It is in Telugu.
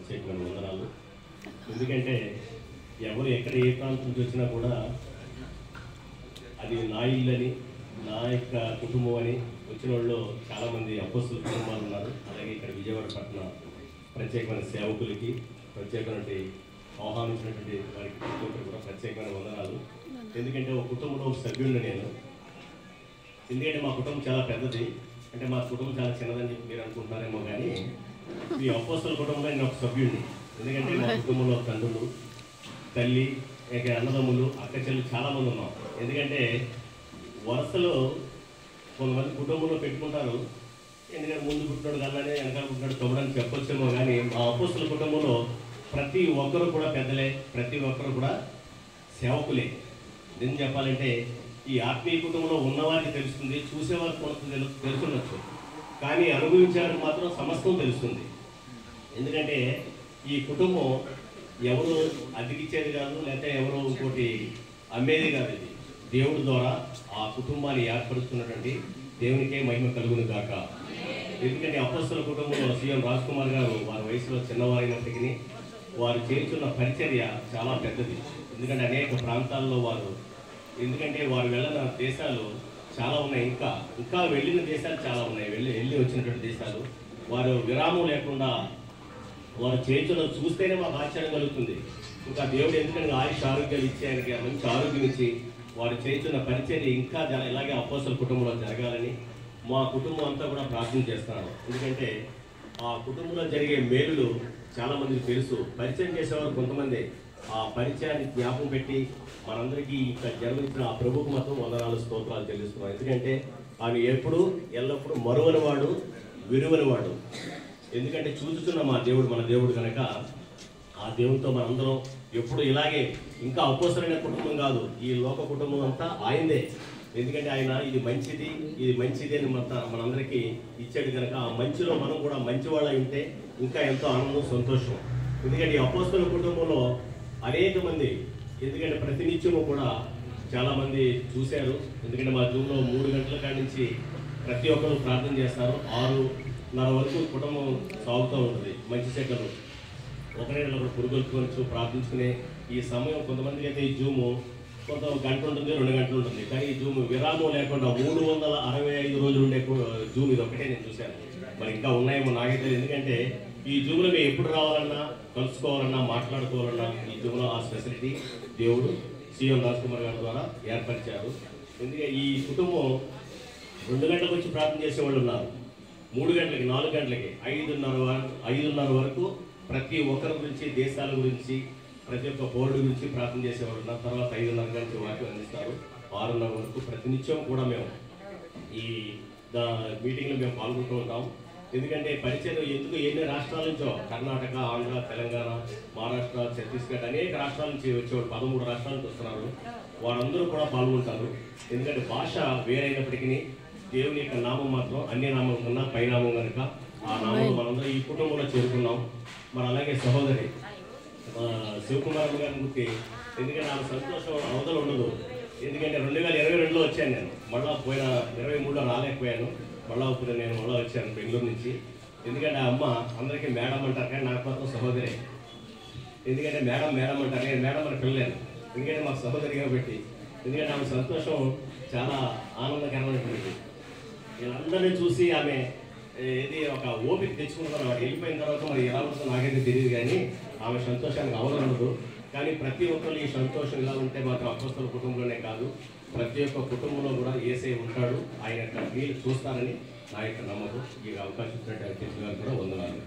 ప్రత్యేకమైన వందనాలు. ఎందుకంటే ఎవరు ఎక్కడ ఏ ప్రాంతం నుంచి వచ్చినా కూడా అది నా ఇల్లని, నా యొక్క కుటుంబం అని వచ్చిన వాళ్ళు చాలామంది అపోస్తుల కుటుంబాలు ఉన్నారు. అలాగే ఇక్కడ విజయవాడ పట్టణ ప్రత్యేకమైన సేవకులకి, ప్రత్యేకమైన ఆహ్వానించినటువంటి వారికి కూడా ప్రత్యేకమైన వందనాలు. ఎందుకంటే ఒక కుటుంబంలో ఒక సభ్యుడిని నేను. ఎందుకంటే మా కుటుంబం చాలా పెద్దది, అంటే మా కుటుంబం చాలా చిన్నదని చెప్పి మీరు అనుకుంటున్నారేమో, కానీ ఈ అపోస్తల కుటుంబంలో నేను ఒక సభ్యుడిని. ఎందుకంటే మా కుటుంబంలో తండ్రులు, తల్లి, అన్నదమ్ములు, అక్క చెల్లు చాలామంది ఉన్నాం. ఎందుకంటే వరుసలో కొంతమంది కుటుంబంలో పెట్టుకుంటారు, ఎందుకంటే ముందు పుట్టినాడు కల్లానే వెనకాల పుట్టినాడు తమ్ముడని చెప్పొచ్చేమో, కానీ మా అపోస్తల కుటుంబంలో ప్రతి ఒక్కరు కూడా పెద్దలే, ప్రతి ఒక్కరు కూడా సేవకులే. ఎందుకు చెప్పాలంటే ఈ ఆత్మీయ కుటుంబంలో ఉన్నవారికి తెలుస్తుంది, చూసేవారికి కొంత తెలుసుండొచ్చు, కానీ అనుభవించేవారికి మాత్రం సమస్తం తెలుస్తుంది. ఎందుకంటే ఈ కుటుంబం ఎవరు అద్దెకిచ్చేది కాదు, లేకపోతే ఎవరు ఇంకోటి అమ్మేది కాదు. ఇది దేవుడి ద్వారా ఆ కుటుంబాన్ని ఏర్పరుస్తున్నటువంటి దేవునికే మహిమ కలుగును గాక. ఎందుకంటే అపోస్తల కుటుంబంలో సీఎం రాజ్ కుమార్ గారు వారి వయసులో చిన్నవారైనప్పటికీ వారు చేస్తున్న పరిచర్య చాలా పెద్దది. ఎందుకంటే అనేక ప్రాంతాల్లో ఎందుకంటే వారు వెళ్ళిన దేశాలు చాలా ఉన్నాయి, ఇంకా వెళ్ళిన దేశాలు చాలా ఉన్నాయి, వెళ్ళి వచ్చినటువంటి దేశాలు. వారు విరామం లేకుండా వారు చేతుల్లో చూస్తేనే మాకు ఆశ్చర్యం కలుగుతుంది. ఇంకా దేవుడు ఎందుకంటే ఆయుష్ ఆరోగ్యాలు ఇచ్చి ఆయనకి మంచి ఆరోగ్యం ఇచ్చి వారు చేస్తున్న పరిచర్య ఇంకా ఇలాగే అపోస్తల కుటుంబంలో జరగాలని మా కుటుంబం అంతా కూడా ప్రార్థన చేస్తున్నాను. ఎందుకంటే ఆ కుటుంబంలో జరిగే మేలులు చాలామందికి తెలుసు. పరిచయం చేసేవారు కొంతమంది ఆ పరిచయాన్ని జ్ఞాపకం పెట్టి మనందరికీ ఇంకా జన్మించిన ఆ ప్రభుకు మాత్రం వందనాలు స్తోత్రాలు చెల్లిస్తున్నాం. ఎందుకంటే ఆయన ఎల్లప్పుడూ మరువనివాడు, విరువనివాడు. ఎందుకంటే చూస్తున్న మన దేవుడు కనుక ఆ దేవుడితో మనందరం ఎప్పుడు ఇలాగే ఇంకా అపోసరైన కుటుంబం కాదు, ఈ లోక కుటుంబం అంతా ఆయనదే. ఎందుకంటే ఆయన ఇది మంచిది అని మనందరికీ ఇచ్చాడు కనుక ఆ మంచిలో మనం కూడా మంచివాళ్ళై ఉంటే ఇంకా ఎంతో ఆనందం, సంతోషం. ఎందుకంటే ఈ అపోస్తల కుటుంబంలో అనేక మంది, ఎందుకంటే ప్రతినిత్యము కూడా చాలామంది చూశారు. ఎందుకంటే మా జూమ్లో 3 గంటల కాడి నుంచి ప్రతి ఒక్కరు ప్రార్థన చేస్తారు. 6:30 వరకు కుటుంబం సాగుతూ ఉంటుంది. మంచి చెక్కలు ఒకరినొకరు పురుగొల్పుకొని ప్రార్థించుకునే ఈ సమయం. కొంతమందికి అయితే ఈ జూము కొంత గంట ఉంటుంది, 2 గంటలు ఉంటుంది, కానీ ఈ జూమ్ విరామం లేకుండా 365 రోజులు ఉండే జూమ్ ఇది ఒకటే నేను చూశాను. మరి ఇంకా ఉన్నాయేమో నాకైతే. ఎందుకంటే ఈ జూమ్లో మేము ఎప్పుడు రావాలన్నా, కలుసుకోవాలన్నా, మాట్లాడుకోవాలన్నా ఈ జూమ్లో ఆ ఫెసిలిటీ దేవుడు సీఎం రాజ్ కుమార్ గారి ద్వారా ఏర్పరిచారు. ఎందుకంటే ఈ కుటుంబం 2 గంటలకు వచ్చి ప్రార్థన చేసేవాళ్ళు ఉన్నారు, 3 గంటలకి, 4 గంటలకి, 5:30 వరకు ప్రతి ఒక్కరి గురించి, దేశాల గురించి, ప్రతి ఒక్క బోర్డు గురించి ప్రార్థన చేసేవాళ్ళు ఉన్నారు. తర్వాత 5:30 గంటలకు వాక్యం అందిస్తారు. 6:30 వరకు ప్రతినిత్యం కూడా మేము ఈ మీటింగ్లో మేము పాల్గొంటూ ఉంటాం. ఎందుకంటే పరిచయం ఎన్ని రాష్ట్రాల నుంచో, కర్ణాటక, ఆంధ్ర, తెలంగాణ, మహారాష్ట్ర, ఛత్తీస్గఢ్ అనేక రాష్ట్రాల నుంచి వచ్చేవాళ్ళు 13 రాష్ట్రాల నుంచి వస్తున్నారు. వారందరూ కూడా పాల్గొంటారు. ఎందుకంటే భాష వేరైనప్పటికీ దేవుని యొక్క నామం మాత్రం అన్ని నామం కన్నా పైనామం కనుక ఆ నామంలో మనందరూ ఈ కుటుంబంలో చేరుకున్నాం. మరి అలాగే సహోదరి శివకుమార్ గారి గురించి, ఎందుకంటే ఆమె సంతోషం అవతల ఉండదు. ఎందుకంటే 2022లో వచ్చాను నేను, మళ్ళీ పోయిన 23లో రాలేకపోయాను. ఇప్పుడు నేను వచ్చాను బెంగళూరు నుంచి. ఎందుకంటే ఆ అమ్మ అందరికీ మేడం అంటారు, కానీ నాకు మాత్రం సహోదరే. ఎందుకంటే మేడం అంటారు, నేను మేడం అని పిల్లలేను, ఎందుకంటే మాకు సహోదరి కాబట్టి. ఎందుకంటే ఆమె సంతోషం చాలా ఆనందకరమైనటువంటిది. వీళ్ళందరినీ చూసి ఆమె ఒక ఓపిక తెచ్చుకుంటున్నారు. వాడు వెళ్ళిపోయిన తర్వాత మరి ఎలా ఉంటుందో నాకైతే తెలియదు, కానీ ఆమె సంతోషానికి అవసరం. కానీ ప్రతి ఒక్కరు ఈ సంతోషం ఇలా ఉంటే మాత్రం అపోస్తల కుటుంబంలోనే కాదు, ప్రతి ఒక్క కుటుంబంలో కూడా యేసయ్య ఉంటాడు. ఆయన యొక్క వీళ్ళు చూస్తారని నా యొక్క నమ్మకం. ఈ అవకాశం ఇచ్చినట్టు అధ్యక్షులు గారు కూడా వందనాలు.